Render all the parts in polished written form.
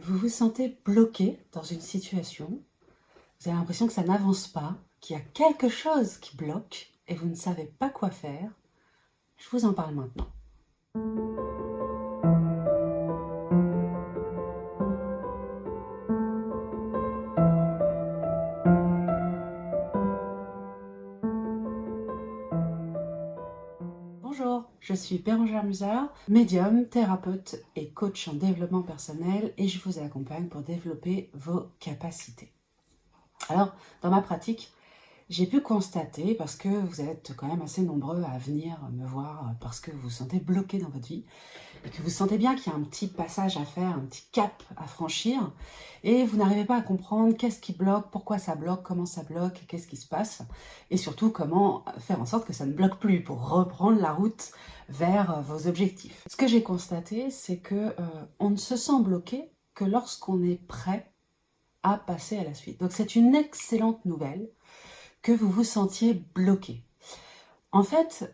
Vous vous sentez bloqué dans une situation, vous avez l'impression que ça n'avance pas, qu'il y a quelque chose qui bloque et vous ne savez pas quoi faire. Je vous en parle maintenant. Bonjour, je suis Bérangère Musard, médium, thérapeute et coach en développement personnel et je vous accompagne pour développer vos capacités. Alors, dans ma pratique, j'ai pu constater, parce que vous êtes quand même assez nombreux à venir me voir parce que vous vous sentez bloqué dans votre vie et que vous sentez bien qu'il y a un petit passage à faire, un petit cap à franchir et vous n'arrivez pas à comprendre qu'est-ce qui bloque, pourquoi ça bloque, comment ça bloque, qu'est-ce qui se passe et surtout comment faire en sorte que ça ne bloque plus pour reprendre la route vers vos objectifs. Ce que j'ai constaté, c'est que on ne se sent bloqué que lorsqu'on est prêt à passer à la suite. Donc c'est une excellente nouvelle que vous vous sentiez bloqué. En fait,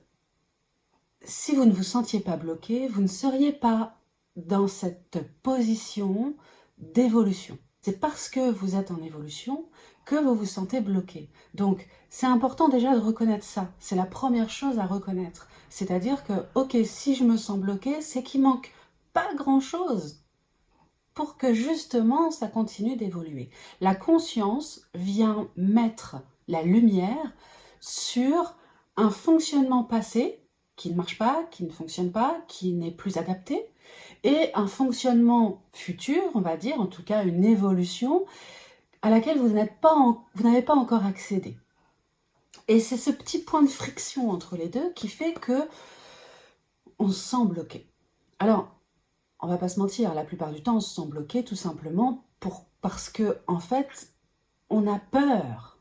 si vous ne vous sentiez pas bloqué, vous ne seriez pas dans cette position d'évolution. C'est parce que vous êtes en évolution que vous vous sentez bloqué. Donc, c'est important déjà de reconnaître ça. C'est la première chose à reconnaître. C'est-à-dire que, ok, si je me sens bloqué, c'est qu'il manque pas grand-chose pour que justement ça continue d'évoluer. La conscience vient mettre la lumière sur un fonctionnement passé qui ne marche pas, qui ne fonctionne pas, qui n'est plus adapté, et un fonctionnement futur, on va dire, en tout cas une évolution à laquelle vous n'avez pas encore accédé. Et c'est ce petit point de friction entre les deux qui fait que on se sent bloqué. Alors, on va pas se mentir, la plupart du temps, on se sent bloqué tout simplement parce que, en fait, on a peur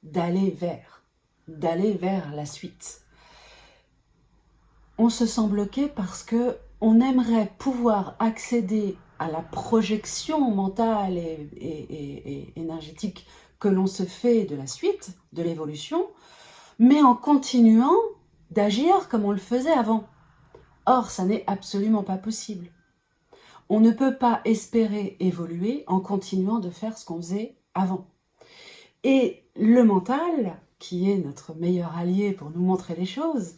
d'aller vers la suite. On se sent bloqué parce que on aimerait pouvoir accéder à la projection mentale et énergétique que l'on se fait de la suite, de l'évolution, mais en continuant d'agir comme on le faisait avant. Or, ça n'est absolument pas possible. On ne peut pas espérer évoluer en continuant de faire ce qu'on faisait avant. Et le mental, qui est notre meilleur allié pour nous montrer les choses,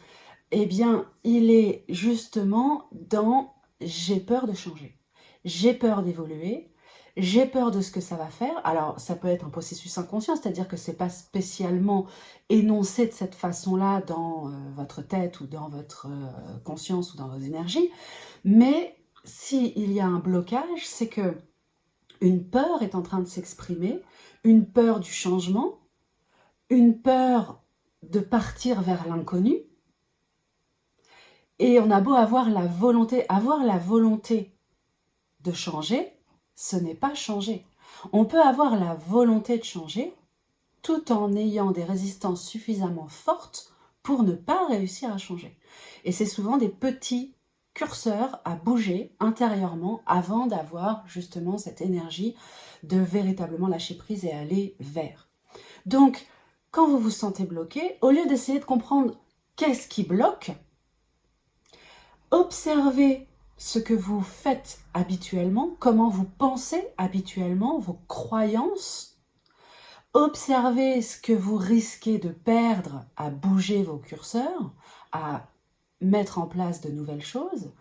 eh bien, il est justement dans « j'ai peur de changer ». J'ai peur d'évoluer, j'ai peur de ce que ça va faire. Alors, ça peut être un processus inconscient, c'est-à-dire que c'est pas spécialement énoncé de cette façon-là dans votre tête ou dans votre conscience ou dans vos énergies, mais s'il y a un blocage, c'est que une peur est en train de s'exprimer, une peur du changement, une peur de partir vers l'inconnu, et on a beau avoir la volonté de changer, ce n'est pas changer. On peut avoir la volonté de changer tout en ayant des résistances suffisamment fortes pour ne pas réussir à changer. Et c'est souvent des petits curseurs à bouger intérieurement avant d'avoir justement cette énergie de véritablement lâcher prise et aller vers. Donc, quand vous vous sentez bloqué, au lieu d'essayer de comprendre qu'est-ce qui bloque, observez ce que vous faites habituellement, comment vous pensez habituellement, vos croyances. Observez ce que vous risquez de perdre à bouger vos curseurs, à mettre en place de nouvelles choses,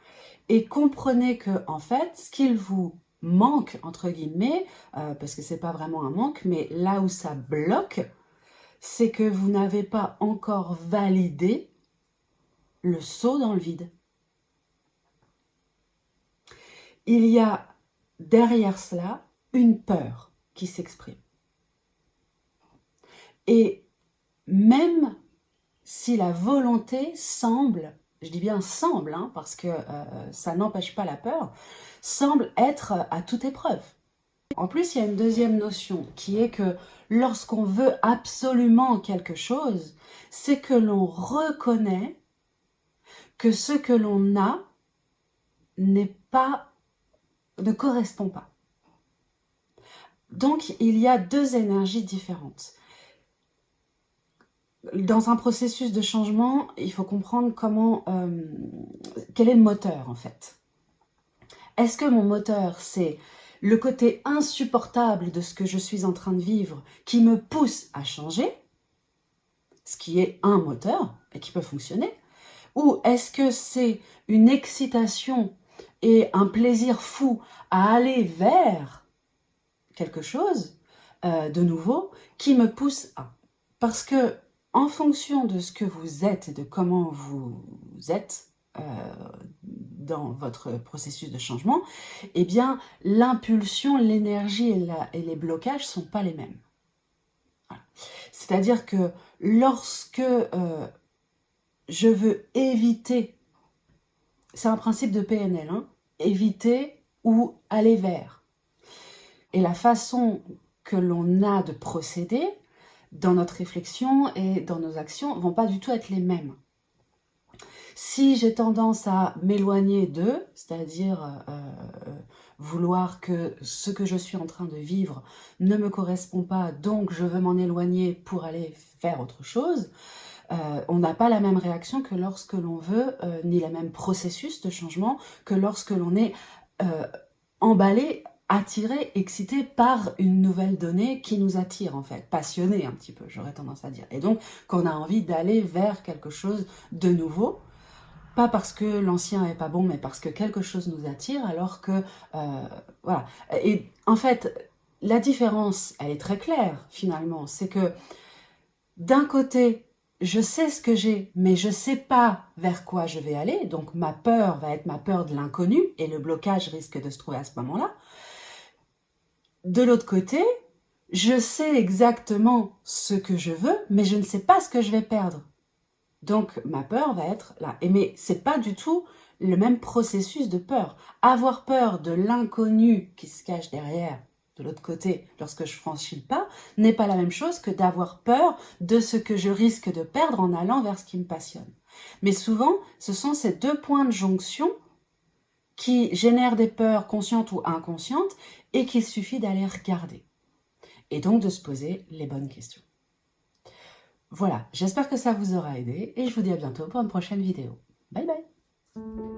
et comprenez que, en fait, ce qu'il vous manque, entre guillemets, parce que c'est pas vraiment un manque, mais là où ça bloque, c'est que vous n'avez pas encore validé le saut dans le vide. Il y a derrière cela une peur qui s'exprime. Et même si la volonté semble, je dis bien semble, parce que ça n'empêche pas la peur, semble être à toute épreuve. En plus, il y a une deuxième notion qui est que lorsqu'on veut absolument quelque chose, c'est que l'on reconnaît que ce que l'on a ne correspond pas. Donc, il y a deux énergies différentes. Dans un processus de changement, il faut comprendre quel est le moteur en fait. Est-ce que mon moteur, c'est le côté insupportable de ce que je suis en train de vivre qui me pousse à changer, ce qui est un moteur et qui peut fonctionner, ou est-ce que c'est une excitation et un plaisir fou à aller vers quelque chose de nouveau qui me pousse à... Parce que en fonction de ce que vous êtes et de comment vous êtes dans votre processus de changement, eh bien l'impulsion, l'énergie et les blocages ne sont pas les mêmes. Voilà. C'est-à-dire que lorsque je veux éviter, c'est un principe de PNL, hein, éviter ou aller vers. Et la façon que l'on a de procéder dans notre réflexion et dans nos actions vont pas du tout être les mêmes. Si j'ai tendance à m'éloigner d'eux, c'est-à-dire vouloir que ce que je suis en train de vivre ne me correspond pas, donc je veux m'en éloigner pour aller faire autre chose, on n'a pas la même réaction que lorsque l'on veut, ni le même processus de changement que lorsque l'on est emballé, attiré, excité par une nouvelle donnée qui nous attire en fait, passionné un petit peu, j'aurais tendance à dire. Et donc qu'on a envie d'aller vers quelque chose de nouveau, pas parce que l'ancien est pas bon, mais parce que quelque chose nous attire, alors que... voilà. Et en fait, la différence, elle est très claire finalement, c'est que d'un côté, je sais ce que j'ai, mais je ne sais pas vers quoi je vais aller, donc ma peur va être ma peur de l'inconnu, et le blocage risque de se trouver à ce moment-là. De l'autre côté, je sais exactement ce que je veux, mais je ne sais pas ce que je vais perdre. Donc ma peur va être là. Mais c'est pas du tout le même processus de peur. Avoir peur de l'inconnu qui se cache derrière, de l'autre côté, lorsque je franchis le pas, n'est pas la même chose que d'avoir peur de ce que je risque de perdre en allant vers ce qui me passionne. Mais souvent, ce sont ces deux points de jonction qui génèrent des peurs conscientes ou inconscientes et qu'il suffit d'aller regarder. Et donc de se poser les bonnes questions. Voilà, j'espère que ça vous aura aidé et je vous dis à bientôt pour une prochaine vidéo. Bye bye!